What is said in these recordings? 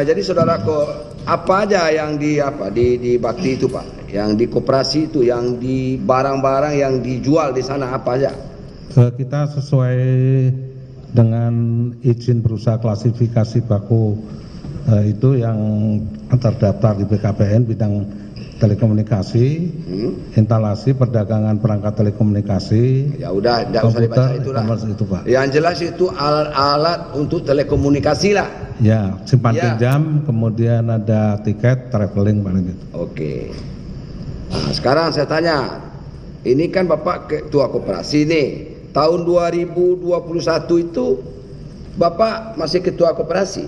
Jadi saudaraku, apa aja yang di bakti itu Pak, yang di koperasi itu, yang di barang-barang yang dijual di sana apa aja? Kita sesuai dengan izin berusaha klasifikasi baku itu yang terdaftar di BKPN bidang telekomunikasi, instalasi perdagangan perangkat telekomunikasi. Ya udah, tidak usah dibaca itulah. Itu, Pak. Yang jelas itu alat-alat untuk telekomunikasi lah. Ya, simpan pinjam, kemudian ada tiket traveling paling gitu. Oke. Nah, sekarang saya tanya, ini kan Bapak ketua koperasi nih. Tahun 2021 itu Bapak masih ketua koperasi?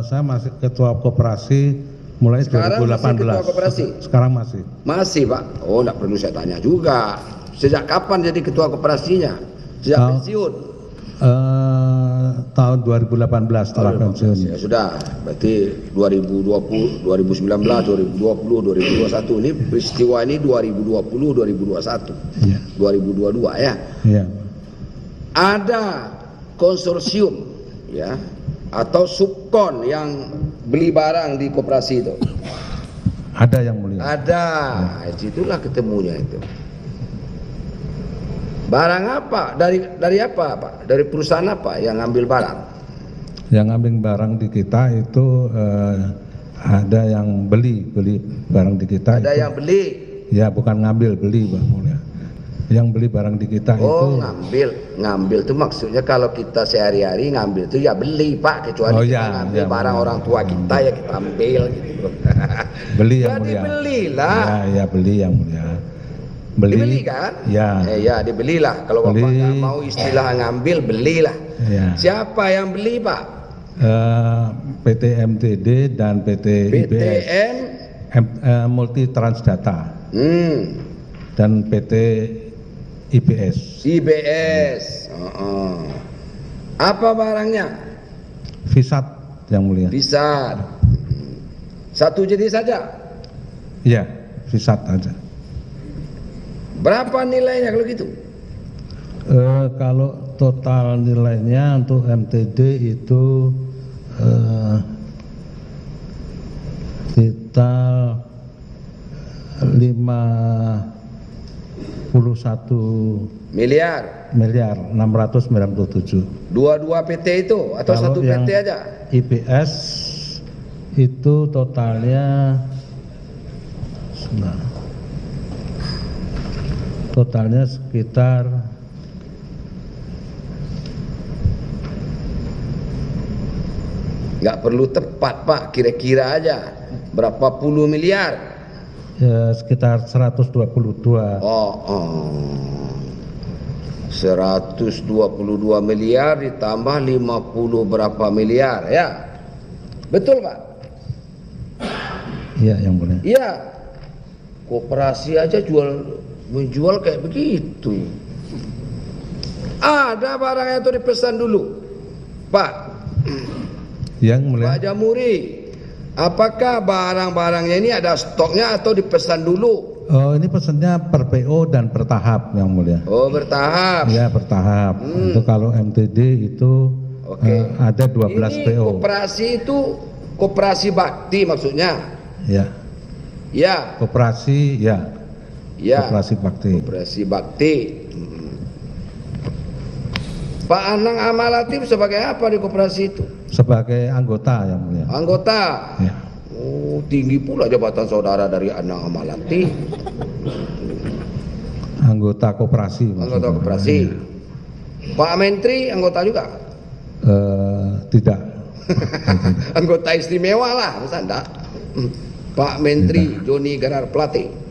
Saya masih ketua koperasi mulai sekarang 2018. Masih ketua koperasi? Sekarang masih. Masih Pak? Oh, tidak perlu saya tanya juga. Sejak kapan jadi ketua koperasinya? Sejak pensiun? Tahun 2018 setelah pensiun. Ya sudah, berarti 2020, 2019, 2020, 2021 ini peristiwa ini 2020, 2021, ya. 2022 ya. Ya. Ada konsorsium ya atau subkon yang beli barang di koperasi itu? Ada yang mulia. Ada, ya. Itulah ketemunya itu. Barang apa? Dari apa Pak? Dari perusahaan apa yang ngambil barang? Yang ngambil barang di kita itu ada yang beli barang di kita. Ada yang beli? Ya, bukan ngambil, beli Pak Mulia. Yang beli barang di kita itu. Oh, ngambil itu maksudnya kalau kita sehari-hari ngambil itu ya beli Pak, kecuali kita ngambil barang orang tua kita ya kita ambil gitu. Beli yang mulia. Jadi belilah. Ya beli yang mulia. Dibeli kan? Ya. Ya dibelilah. Kalau Bapak nggak mau istilah ngambil, belilah. Ya. Siapa yang beli Pak? PT MTD dan PT IBS. Multi Transdata. Dan PT IBS. Apa barangnya? Visat yang mulia. Visat. Satu jenis saja? Iya, Visat aja. Berapa nilainya kalau gitu? Kalau total nilainya untuk MTD itu sekitar 51 miliar 697. Dua PT itu atau kalau satu PT aja? IBS itu totalnya sekitar nggak perlu tepat Pak, kira-kira aja berapa puluh miliar? Ya, sekitar 122. 122 miliar ditambah 50 berapa miliar ya? Betul Pak? Iya, yang boleh. Iya. Koperasi aja menjual kayak begitu. Ada barangnya itu dipesan dulu Pak. Yang mulai. Pak Jamuri, apakah barang-barangnya ini ada stoknya atau dipesan dulu? Oh, ini pesannya per PO dan bertahap yang mulia. Oh, bertahap. Ya, bertahap. Untuk kalau MTD itu ada 12 ini PO. Koperasi itu koperasi bakti maksudnya? Ya. Ya. Koperasi, ya. Ya. Koperasi bakti. Koperasi bakti. Pak Anang Amalatif sebagai apa di koperasi itu? Sebagai anggota yang mulia. Anggota. Ya. Oh, tinggi pula jabatan saudara dari Anang Amalatif. Anggota koperasi. Anggota koperasi. Ya. Pak Menteri anggota juga? Tidak. Anggota istimewa lah, masa enggak? Pak Menteri Joni Garar Plate.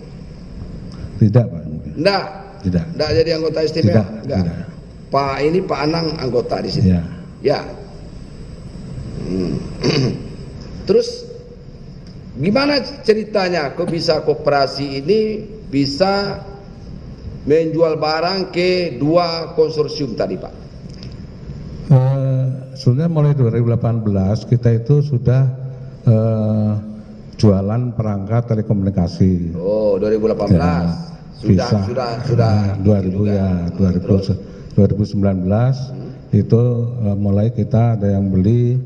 Tidak Pak. Enggak. Tidak. Enggak jadi anggota istimewa. Tidak. Pak Anang anggota di sini. Ya. Ya. Terus gimana ceritanya kok bisa koperasi ini bisa menjual barang ke dua konsorsium tadi Pak? Sebenarnya mulai 2018 kita itu sudah jualan perangkat telekomunikasi. Oh, 2018. Ya, sudah 2019 itu mulai kita ada yang beli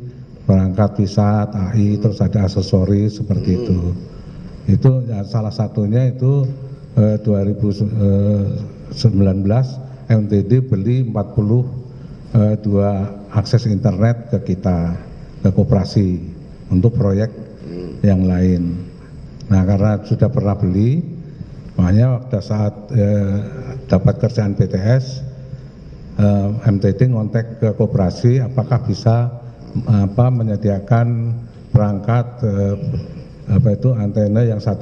perangkat PISA, AI, terus ada aksesoris seperti itu. Itu ya, salah satunya itu 2019 MTD beli 42 akses internet ke kita, ke koperasi untuk proyek yang lain. Nah, karena sudah pernah beli, makanya pada saat dapat kerjaan BTS, MTD ngontek ke koperasi apakah bisa menyediakan perangkat antena yang 1,8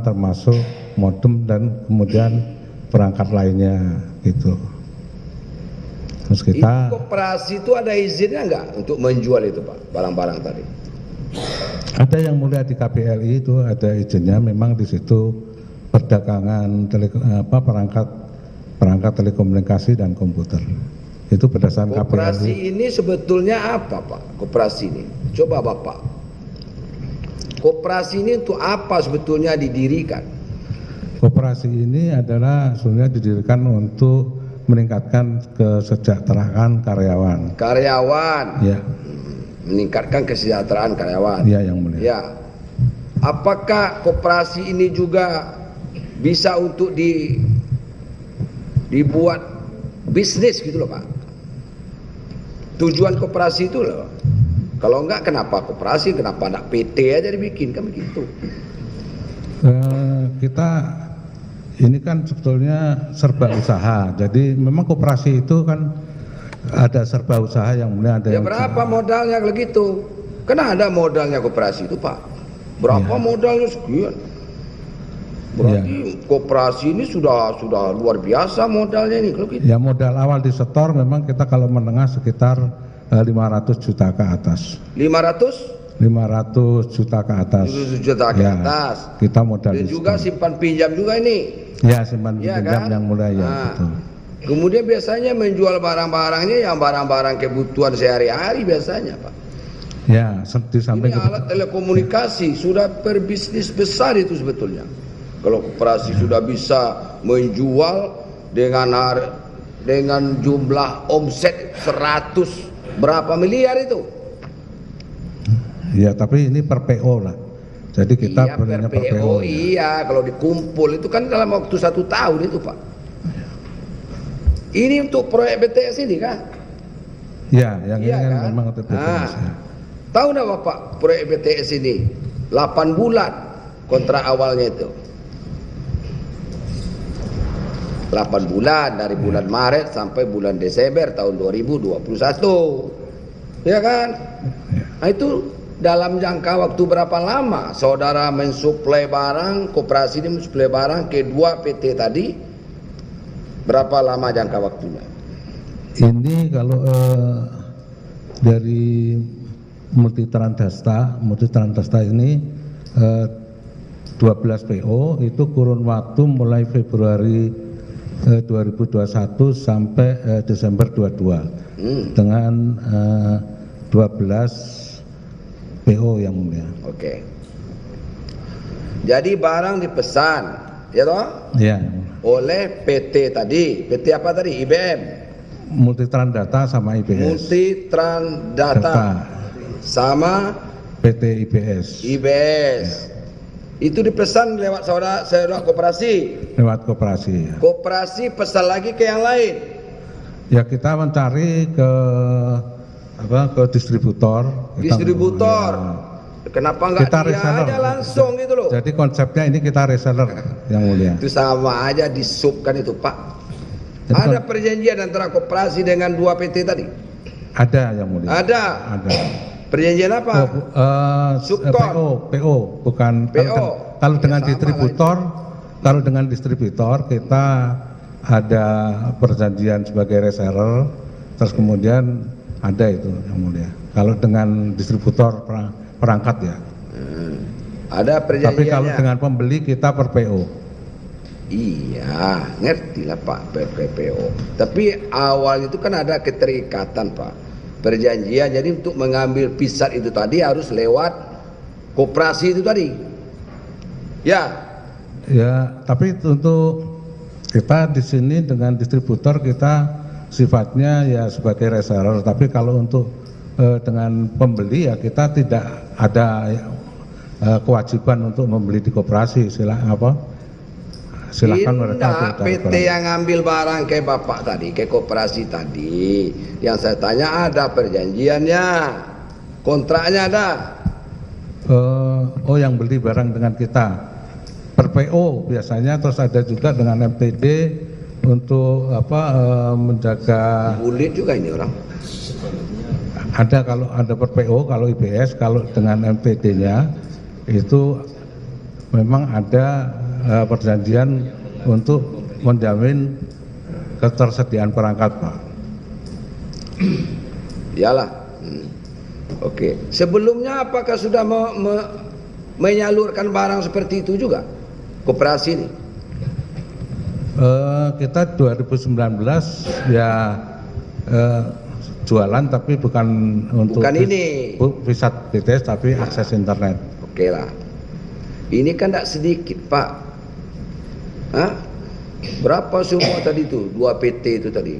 termasuk modem dan kemudian perangkat lainnya gitu. Terus kita itu koperasi itu ada izinnya nggak untuk menjual itu Pak, barang-barang tadi? Ada yang mulia di KPLI itu ada izinnya, memang di situ perdagangan perangkat telekomunikasi dan komputer. Itu berdasarkan Koperasi KPLI. ini sebetulnya apa Pak? Koperasi ini, coba Bapak. Koperasi ini untuk apa sebetulnya didirikan? Koperasi ini adalah sebenarnya didirikan untuk meningkatkan kesejahteraan karyawan. Karyawan. Ya. Meningkatkan kesejahteraan karyawan. Ya, yang mulia. Ya. Apakah koperasi ini juga bisa untuk dibuat bisnis gitu loh Pak? Tujuan koperasi itu loh. Kalau enggak kenapa koperasi, kenapa enggak PT aja dibikin, kan begitu. Kita ini kan sebetulnya serba usaha. Jadi memang koperasi itu kan ada serba usaha yang mulia, ada Ya yang berapa modalnya kalau gitu? Karena ada modalnya koperasi itu Pak. Berapa Ya. modalnya sekian? Berarti koperasi ini sudah luar biasa modalnya ini kalau gitu. Ya, modal awal di setor memang kita kalau menengah sekitar 500 juta ke atas. 500 juta ke atas. 500 juta ke Ya, atas. kita modal Dan di juga setor. simpan pinjam juga ini. Ya, simpan Ya pinjam kan? yang mulia ya. Nah, Betul. kemudian biasanya menjual barang-barangnya yang barang-barang kebutuhan sehari-hari biasanya Pak. Ya, di samping Ini alat telekomunikasi sudah berbisnis besar itu sebetulnya. Kalau koperasi sudah bisa menjual dengan jumlah omset 100 berapa miliar itu? ya, tapi ini per PO lah. Jadi kita Iya, belinya per per PO, PO. Ya. iya, kalau dikumpul itu kan dalam waktu 1 tahun itu Pak. Ini untuk proyek BTS ini kan? Ya, yang Iya ini kan kan? memang untuk BTS. Ya. Tahu enggak Bapak proyek BTS ini 8 bulan kontrak awalnya itu. 8 bulan dari bulan Maret sampai bulan Desember tahun 2021. Ya kan? Nah, itu dalam jangka waktu berapa lama saudara mensuplai barang, koperasi ini mensuplai barang ke dua PT tadi? Berapa lama jangka waktunya? Ini kalau dari Multitrans Dasta ini 12 PO itu kurun waktu mulai Februari 2021 sampai Desember 22 dengan 12 PO yang mulia. Oke. Jadi barang dipesan, ya toh? Ya. Oleh PT tadi. PT apa tadi? IBM. Multitrans Data sama IBS. Multitrans Data sama PT IBS. IBS. Itu dipesan lewat saudara koperasi. Lewat koperasi. Ya. Koperasi pesan lagi ke yang lain. Ya, kita mencari ke distributor. Distributor. Kenapa enggak Kita dia reseller. aja langsung gitu loh? Jadi konsepnya ini kita reseller yang mulia. Itu sama aja disubkan itu Pak. Jadi Ada perjanjian antara koperasi dengan dua PT tadi? Ada yang mulia. Ada. Ada. Perjanjian apa? PO, bukan. PO. Kalau dengan Ya, sama distributor, kalau dengan distributor kita ada perjanjian sebagai reseller, terus kemudian ada itu yang mulia. Kalau dengan distributor perangkat ya. Ada perjanjiannya. Tapi kalau dengan pembeli kita per PO. Iya, ngerti lah Pak PO. Tapi awal itu kan ada keterikatan Pak. Perjanjian, jadi untuk mengambil pisat itu tadi harus lewat koperasi itu tadi. Ya. Ya, tapi untuk kita di sini dengan distributor kita sifatnya ya sebagai reseller. Tapi kalau untuk dengan pembeli ya kita tidak ada kewajiban untuk membeli di koperasi. Silakan mereka. PT yang ngambil barang ke Bapak tadi, ke koperasi tadi, yang saya tanya ada perjanjiannya, kontraknya ada. Yang beli barang dengan kita per PO biasanya, terus ada juga dengan MTD untuk menjaga. Bulit juga ini orang. Ada kalau ada per PO, kalau IBS, kalau dengan MTD-nya itu memang ada perjanjian untuk menjamin ketersediaan perangkat, Pak. Iyalah. Oke. Sebelumnya apakah sudah menyalurkan barang seperti itu juga koperasi ini? Kita 2019 ya jualan, tapi bukan untuk ini Visat BTS, tapi akses internet. Oke lah. Ini kan tidak sedikit, Pak. Hah? Berapa semua tadi itu? 2 PT itu tadi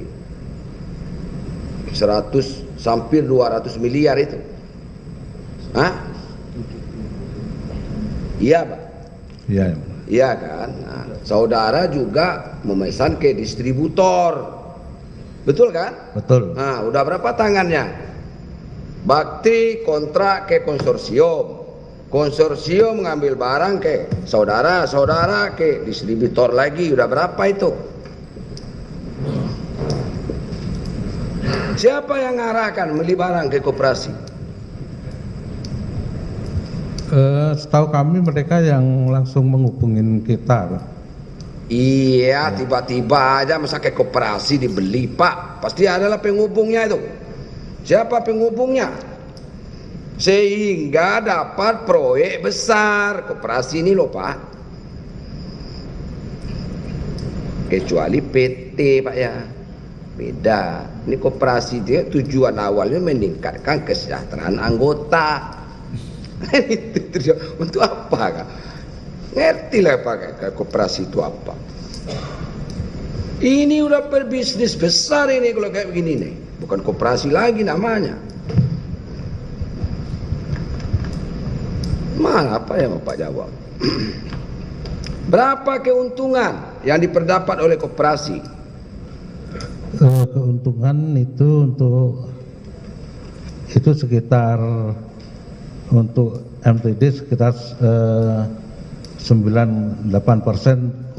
100 hampir 200 miliar itu. Hah? Iya, Pak. Iya. Iya kan? Nah, saudara juga memesan ke distributor. Betul kan? Betul. Nah, udah berapa tangannya? Bakti kontrak ke konsorsium. Konsorsium mengambil barang ke saudara, saudara ke distributor lagi. Udah berapa itu? Siapa yang ngarahkan beli barang ke koperasi? Setahu kami mereka yang langsung menghubungin kita, Pak. Iya, tiba-tiba aja masa ke koperasi dibeli, Pak. Pasti adalah penghubungnya itu. Siapa penghubungnya? Sehingga dapat proyek besar koperasi ini loh, Pak. Kecuali PT, Pak ya. Beda. Ini koperasi dia tujuan awalnya meningkatkan kesejahteraan anggota. Untuk apa kan? Ngerti lah Pak, koperasi itu apa. Ini udah berbisnis besar ini kalau kayak begini nih. Bukan koperasi lagi namanya. Mana apa yang Bapak jawab? Berapa keuntungan yang diperdapat oleh koperasi? Keuntungan itu sekitar untuk MTD sekitar 98%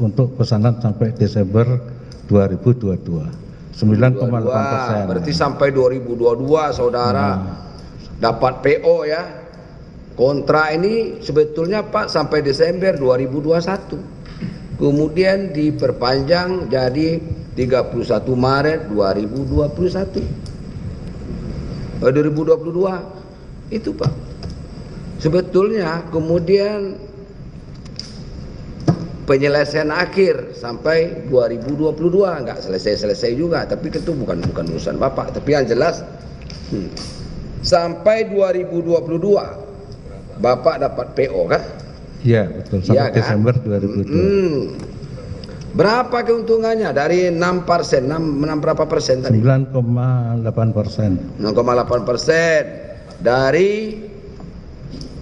untuk pesanan sampai Desember 2022. 9,8%. Berarti sampai 2022 saudara dapat PO ya. Kontrak ini sebetulnya Pak sampai Desember 2021. Kemudian diperpanjang jadi 31 Maret 2021. 2022 itu Pak. Sebetulnya kemudian penyelesaian akhir sampai 2022 nggak selesai juga, tapi itu bukan urusan Bapak. Tapi yang jelas sampai 2022 Bapak dapat PO kan? Iya betul, sampai ya, Desember kan? 2022. Berapa keuntungannya dari 6%? 6 berapa persen tadi? 9,8%. 9,8% dari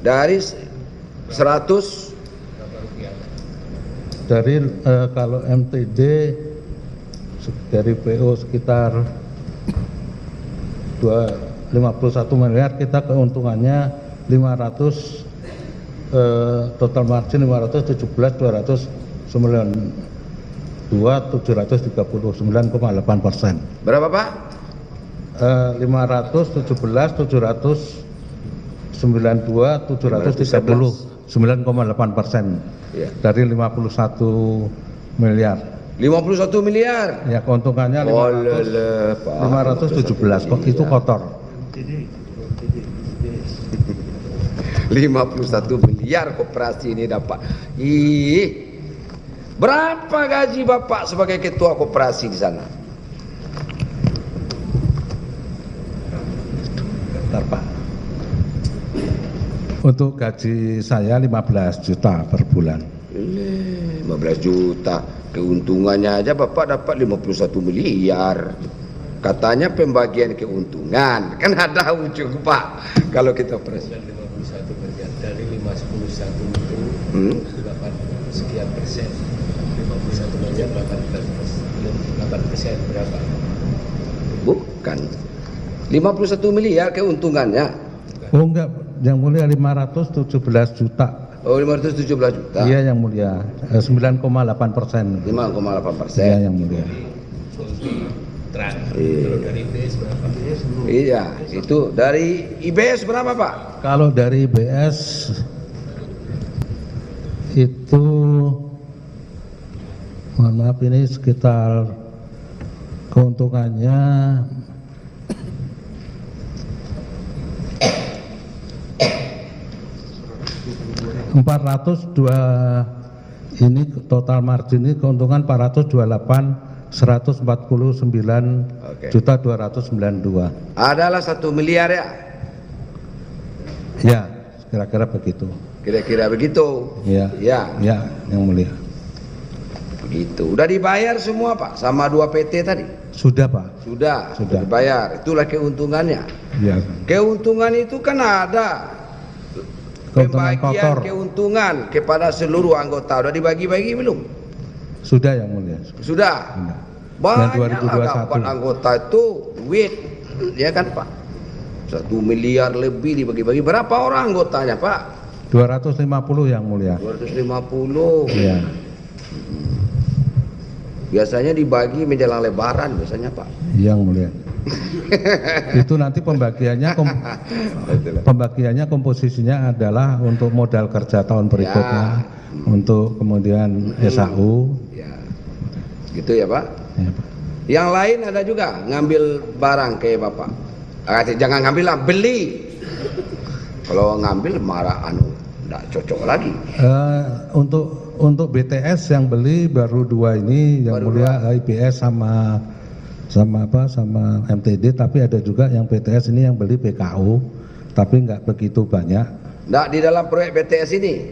100. Dari kalau MTD dari PO sekitar 51 miliar, kita keuntungannya 500, total margin 517,739,8%. Berapa Pak? 9,8% ya. Dari 51 miliar. 51 miliar. Ya, keuntungannya 517 kok itu kotor. 51 miliar koperasi ini dapat. Berapa gaji Bapak sebagai ketua koperasi di sana? Bentar, Pak. Untuk gaji saya 15 juta per bulan. 15 juta. Keuntungannya aja Bapak dapat 51 miliar. Katanya pembagian keuntungan, kan ada ujung Pak. Kalau kita presiden 51 miliar dari 511 itu 8 sekian persen, 51 miliar 8% berapa? Bukan 51 miliar keuntungannya. Oh enggak, yang mulia 517 juta. Oh 517 juta. Iya yang mulia, 9,8%. 5,8%. Iya yang mulia. Kalau dari IBS berapa? Iya, itu dari IBS berapa Pak? Kalau dari IBS itu, mohon maaf ini sekitar keuntungannya $402, ini total margin ini keuntungan 428.149.292. Adalah 1 miliar ya? Ya, kira-kira begitu. Kira-kira begitu. Ya, Ya, ya, yang mulia. begitu. Udah dibayar semua Pak sama 2 PT tadi? Sudah Pak. Sudah Sudah. dibayar. Itulah keuntungannya. Ya. Keuntungan itu kan ada. Keuntungan Pembagian kotor. keuntungan kepada seluruh anggota. Udah dibagi-bagi belum? Sudah yang mulia. Sudah. Sudah. Banyak Yang 2021. dapat anggota itu duit, ya kan Pak? 1 miliar lebih dibagi-bagi. Berapa orang anggotanya Pak? 250 yang mulia. 250. Ya. Biasanya dibagi menjelang Lebaran biasanya Pak. Yang mulia. Itu nanti pembagiannya komposisinya adalah untuk modal kerja tahun berikutnya, untuk kemudian SAU. Ya, gitu ya Pak. Ya, Pak. Yang lain ada juga ngambil barang kayak Bapak. Jangan ngambil lah, beli. Kalau ngambil marah enggak cocok lagi. Untuk BTS yang beli baru 2 ini yang Baru mulia, IBS sama MTD, tapi ada juga yang BTS ini yang beli PKU, tapi nggak begitu banyak. Nggak di dalam proyek BTS ini.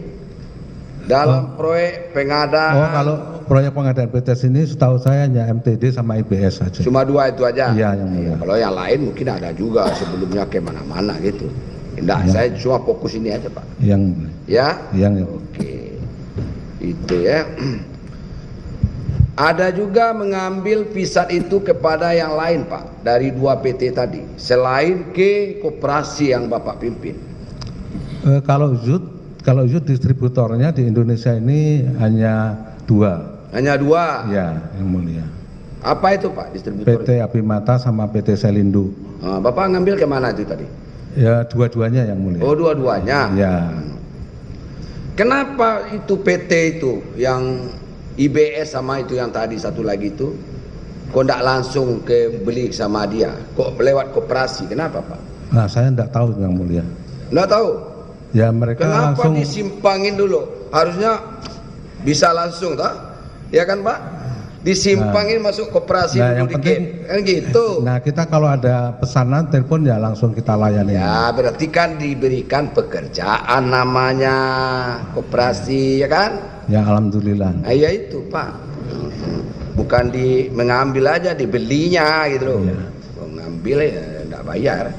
Dalam proyek pengadaan. Oh, kalau proyek pengadaan BTS ini setahu saya hanya MTD sama IBS saja. Cuma 2 itu aja. Iya, yang mulia. Kalau yang lain mungkin ada juga sebelumnya ke mana-mana gitu. Enggak, Ya. saya cuma fokus ini aja Pak. Yang Ya. yang Oke. Itu ya. Ada juga mengambil pisat itu kepada yang lain Pak, dari 2 PT tadi, selain ke koperasi yang Bapak pimpin. kalau Zut distributornya di Indonesia ini hanya 2. Hanya 2. Ya, yang mulia. Apa itu Pak distributor? PT Abimata sama PT Selindo. Bapak ngambil kemana itu tadi? Ya, dua-duanya yang mulia. Oh, dua-duanya. Ya. Kenapa itu PT itu yang IBS sama itu yang tadi satu lagi itu kok enggak langsung ke beli sama dia? Kok lewat koperasi? Kenapa Pak? Nah, saya enggak tahu yang mulia. Enggak tahu. Ya, mereka Kenapa langsung disimpangin dulu? Harusnya bisa langsung toh? Ya kan Pak? Disimpangin masuk koperasi Nah, dulu yang dikit. penting, Kan gitu. nah kita kalau ada pesanan telepon ya langsung kita layani. Ya, berarti kan diberikan pekerjaan namanya koperasi, ya kan? Ya, alhamdulillah. Nah, ya itu Pak. Bukan mengambil aja, dibelinya gitu loh. Iya. Mengambil ya enggak bayar.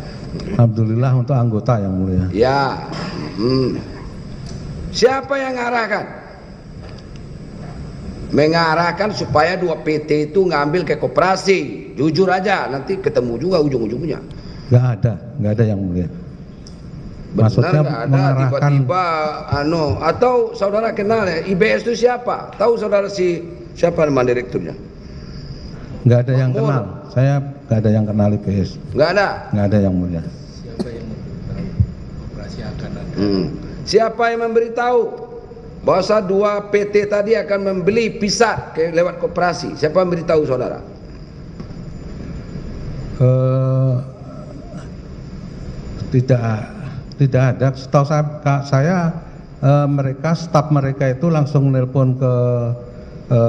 Alhamdulillah untuk anggota yang mulia. Ya. Siapa yang ngarahkan? Mengarahkan supaya 2 PT itu ngambil ke koperasi. Jujur aja, nanti ketemu juga ujung-ujungnya. Nggak ada yang mulia. Maksudnya Benar nggak ada mengarahkan, tiba-tiba atau saudara kenal ya IBS itu siapa? Tahu saudara siapa nama direkturnya? nggak ada yang Makmur. kenal. Saya nggak ada yang kenal IPS. Nggak ada. Nggak ada yang mulia. Siapa yang memberitahu operasi akan ada? Siapa yang memberitahu bahwa 2 PT tadi akan membeli pisat lewat koperasi? Siapa yang memberitahu saudara? Tidak ada. Setahu saya staf mereka itu langsung nelpon ke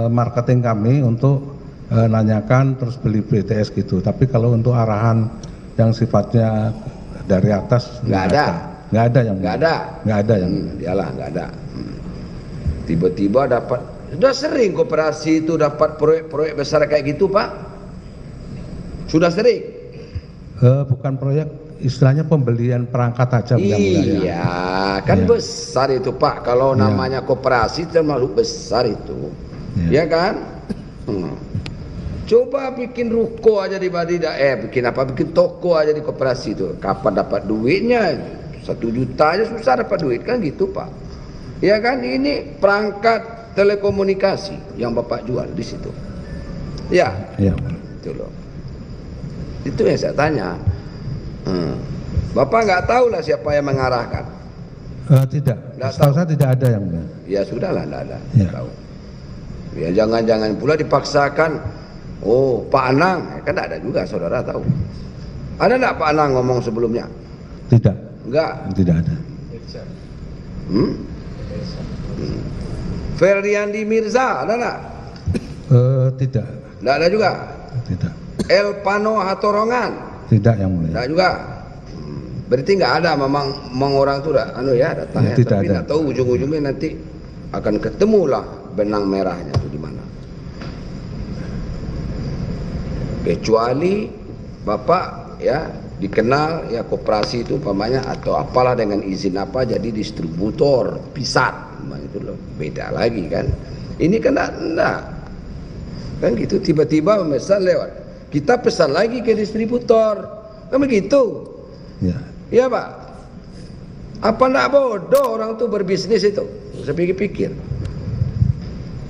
marketing kami untuk nanyakan terus beli BTS gitu. Tapi kalau untuk arahan yang sifatnya dari atas Nggak ada. Nggak ada yang Nggak ada. Nggak ada yang Dialah nggak ada. Tiba-tiba dapat. Sudah sering koperasi itu dapat proyek-proyek besar kayak gitu Pak. Sudah sering? Bukan proyek, istilahnya pembelian perangkat aja. Iya, kan besar itu Pak. Kalau namanya koperasi termasuk besar itu, ya kan? Coba bikin ruko aja di Badida, bikin toko aja di koperasi itu. Kapan dapat duitnya? 1 juta aja susah dapat duit kan gitu Pak. Ya kan, ini perangkat telekomunikasi yang Bapak jual di situ. Ya, itu loh. Itu yang saya tanya. Bapak nggak tahu lah siapa yang mengarahkan? Tidak. Setahu saya tidak ada yang mulia. Ya sudahlah, nggak ada. Ya. Tahu. Ya jangan pula dipaksakan. Oh Pak Anang, kan ada juga saudara tahu. Ada nggak Pak Anang ngomong sebelumnya? Tidak. Enggak. Tidak ada. Ferdiandi Mirza ada nggak? Tidak. Nggak ada juga. Tidak. Elpano Hatorongan. Tidak yang mulia. Nggak juga. Berarti nggak ada memang orang itu datang ya. Tidak Tapi ada. nggak tahu ujung-ujungnya nanti akan ketemulah benang merahnya itu di mana. Kecuali Bapak ya dikenal ya koperasi itu umpamanya atau apalah dengan izin apa jadi distributor pisat, itu loh beda lagi kan. Ini kan enggak kan gitu, tiba-tiba memesan lewat, kita pesan lagi ke distributor kan begitu ya Pak. Apa enggak bodoh orang tuh berbisnis itu? Saya pikir-pikir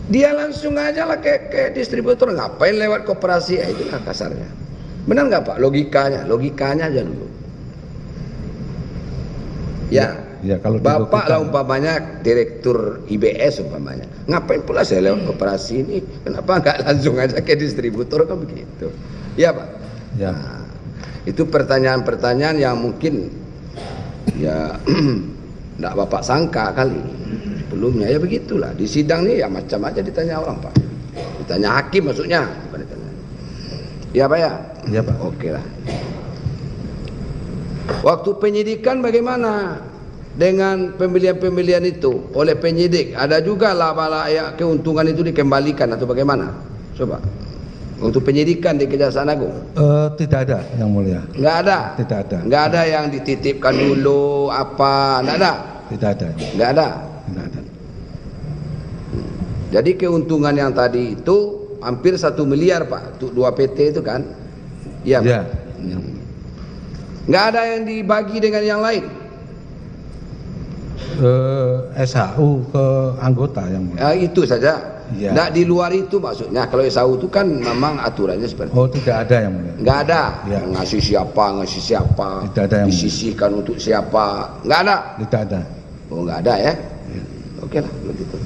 dia langsung aja lah ke distributor, ngapain lewat koperasi, itulah kasarnya. Benar nggak Pak logikanya aja dulu ya kalau Bapak lah umpamanya direktur IBS umpamanya, ngapain pula saya lewat koperasi ini, kenapa nggak langsung aja ke distributor kan begitu ya Pak ya. Nah, itu pertanyaan-pertanyaan yang mungkin ya nggak Bapak sangka kali sebelumnya, ya begitulah di sidang nih ya macam aja ditanya orang Pak, ditanya hakim maksudnya bukan ditanya. Ya Pak ya? Ya Pak. Oke lah. Waktu penyidikan bagaimana dengan pembelian-pembelian itu oleh penyidik? Ada juga laba ya, keuntungan itu dikembalikan atau bagaimana? Coba. Untuk penyidikan di Kejaksaan Agung? Tidak ada yang mulia. Nggak ada? Tidak ada. Nggak ada yang dititipkan dulu apa? Nggak ada? Tidak ada. Nggak ada? Tidak ada. Jadi keuntungan yang tadi itu hampir 1 miliar Pak untuk 2 PT itu kan? Iya Pak? Ya. Nggak ada yang dibagi dengan yang lain? SHU ke anggota yang mulia. Itu saja. Ya. Nggak di luar itu maksudnya. Kalau SHU itu kan memang aturannya seperti itu. Oh tidak ada yang mulia. Nggak ada. Ya. Ngasih siapa. Tidak ada yang disisihkan untuk siapa. Nggak ada. Tidak ada. Oh nggak ada ya? Oke lah begitu.